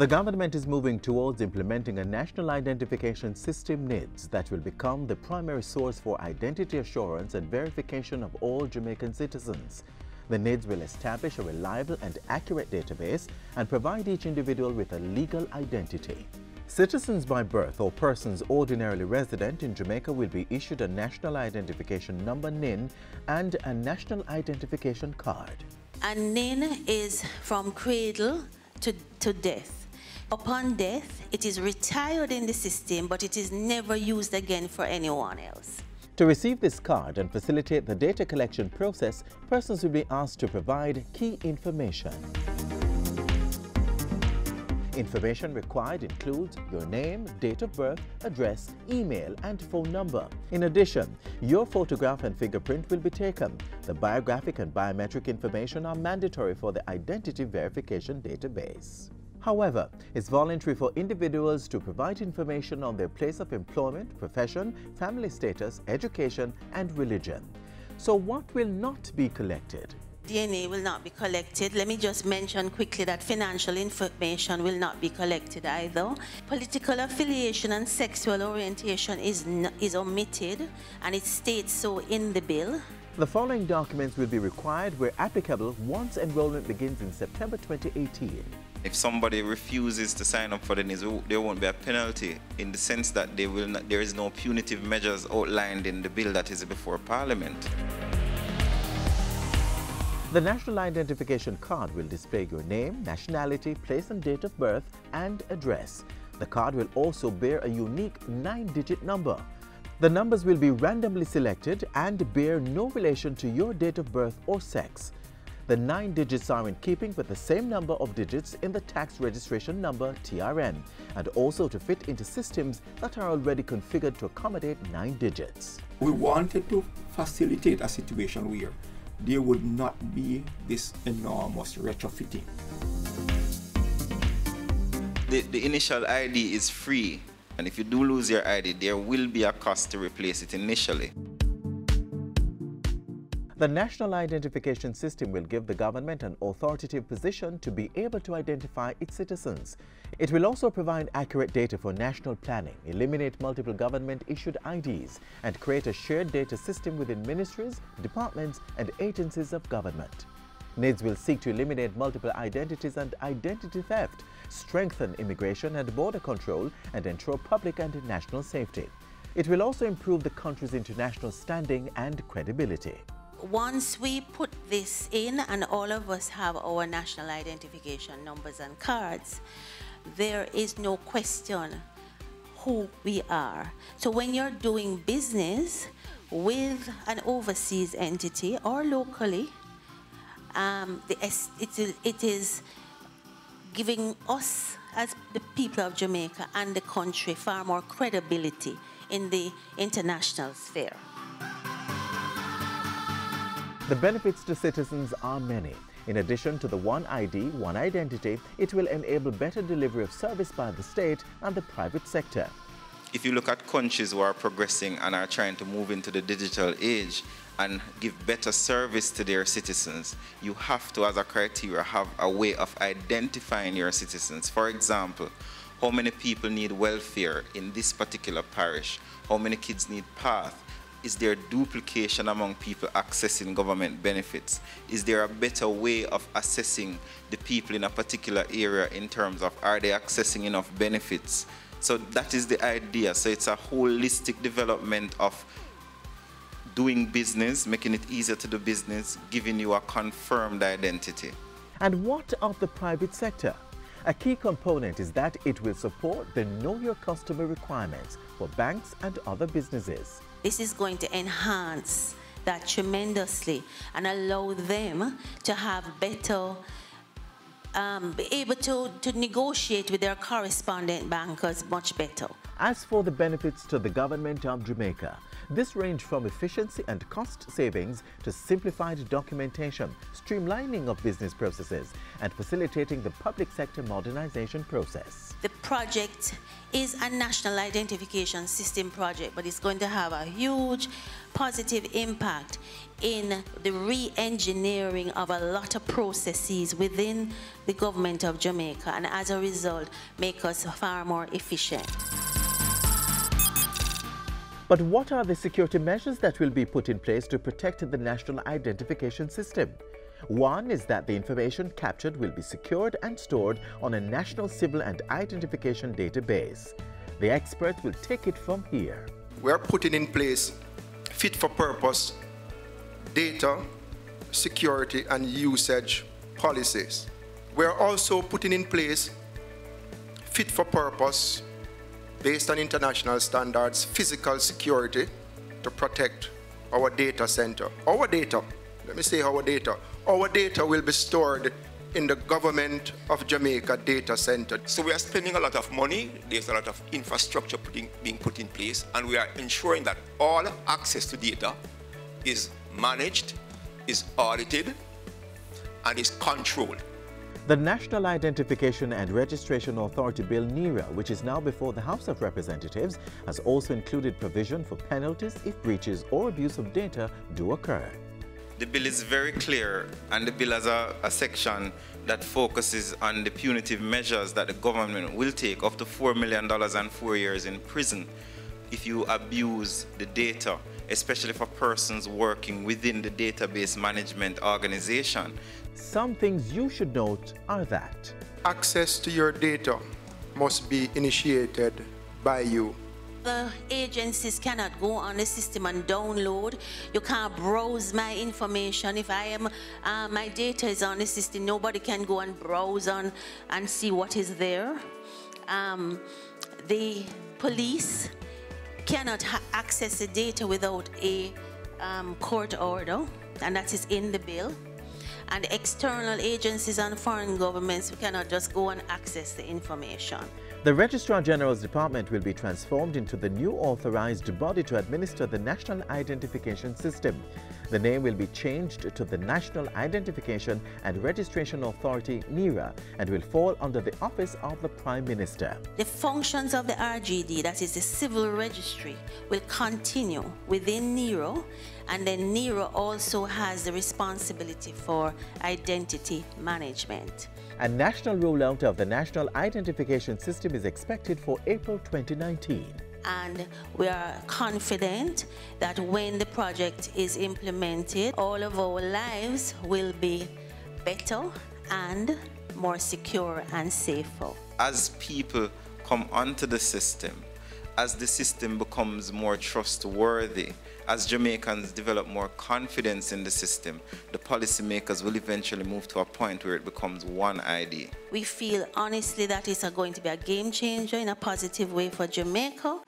The government is moving towards implementing a national identification system NIDS that will become the primary source for identity assurance and verification of all Jamaican citizens. The NIDS will establish a reliable and accurate database and provide each individual with a legal identity. Citizens by birth or persons ordinarily resident in Jamaica will be issued a National Identification Number NIN and a National Identification Card. A NIN is from cradle to death. Upon death, it is retired in the system, but it is never used again for anyone else. To receive this card and facilitate the data collection process, persons will be asked to provide key information. Information required includes your name, date of birth, address, email, and phone number. In addition, your photograph and fingerprint will be taken. The biographic and biometric information are mandatory for the identity verification database. However, it's voluntary for individuals to provide information on their place of employment, profession, family status, education, and religion. So what will not be collected? DNA will not be collected. Let me just mention quickly that financial information will not be collected either. Political affiliation and sexual orientation is omitted, and it states so in the bill. The following documents will be required where applicable once enrollment begins in September 2018. If somebody refuses to sign up for the NIDS, there won't be a penalty in the sense that there is no punitive measures outlined in the bill that is before Parliament. The National Identification Card will display your name, nationality, place and date of birth, and address. The card will also bear a unique 9-digit number. The numbers will be randomly selected and bear no relation to your date of birth or sex. The 9 digits are in keeping with the same number of digits in the tax registration number TRN, and also to fit into systems that are already configured to accommodate 9 digits. We wanted to facilitate a situation where there would not be this enormous retrofitting. The initial ID is free, and if you do lose your ID, there will be a cost to replace it initially. The National Identification System will give the government an authoritative position to be able to identify its citizens. It will also provide accurate data for national planning, eliminate multiple government-issued IDs, and create a shared data system within ministries, departments, and agencies of government. NIDS will seek to eliminate multiple identities and identity theft, strengthen immigration and border control, and ensure public and national safety. It will also improve the country's international standing and credibility. Once we put this in and all of us have our national identification numbers and cards, there is no question who we are. So when you're doing business with an overseas entity or locally, it is giving us as the people of Jamaica and the country far more credibility in the international sphere. The benefits to citizens are many. In addition to the one ID, one identity, it will enable better delivery of service by the state and the private sector. If you look at countries who are progressing and are trying to move into the digital age and give better service to their citizens, you have to, as a criteria, have a way of identifying your citizens. For example, how many people need welfare in this particular parish? How many kids need PATH? Is there duplication among people accessing government benefits? Is there a better way of assessing the people in a particular area in terms of are they accessing enough benefits? So that is the idea. So it's a holistic development of doing business, making it easier to do business, giving you a confirmed identity. And what of the private sector? A key component is that it will support the Know Your Customer requirements for banks and other businesses. This is going to enhance that tremendously and allow them to have better, be able to negotiate with their correspondent bankers much better. As for the benefits to the government of Jamaica, this range from efficiency and cost savings to simplified documentation, streamlining of business processes, and facilitating the public sector modernization process. The project is a national identification system project, but it's going to have a huge positive impact in the re-engineering of a lot of processes within the government of Jamaica, and as a result, make us far more efficient. But what are the security measures that will be put in place to protect the national identification system? One is that the information captured will be secured and stored on a national civil and identification database. The expert will take it from here. We are putting in place fit-for-purpose data, security, and usage policies. We are also putting in place fit-for-purpose, based on international standards, physical security to protect our data center. Our data, let me say our data will be stored in the government of Jamaica data center. So we are spending a lot of money, there's a lot of infrastructure being put in place, and we are ensuring that all access to data is managed, is audited, and is controlled. The National Identification and Registration Authority Bill NIRA, which is now before the House of Representatives, has also included provision for penalties if breaches or abuse of data do occur. The bill is very clear, and the bill has a section that focuses on the punitive measures that the government will take, up to $4 million and 4 years in prison if you abuse the data, especially for persons working within the database management organization. Some things you should note are that access to your data must be initiated by you. The agencies cannot go on the system and download. You can't browse my information. If I am, my data is on the system, nobody can go and browse on and see what is there. The police cannot access the data without a court order, and that is in the bill. And external agencies and foreign governments cannot just go and access the information. the Registrar General's Department will be transformed into the new authorized body to administer the National Identification System. The name will be changed to the National Identification and Registration Authority, NIRA, and will fall under the Office of the Prime Minister. The functions of the RGD, that is the civil registry, will continue within NIRA, and then NIRA also has the responsibility for identity management. A national rollout of the National Identification System is expected for April 2019. And we are confident that when the project is implemented, all of our lives will be better and more secure and safer. As people come onto the system, as the system becomes more trustworthy, as Jamaicans develop more confidence in the system, the policymakers will eventually move to a point where it becomes one ID. We feel honestly that it's going to be a game changer in a positive way for Jamaica.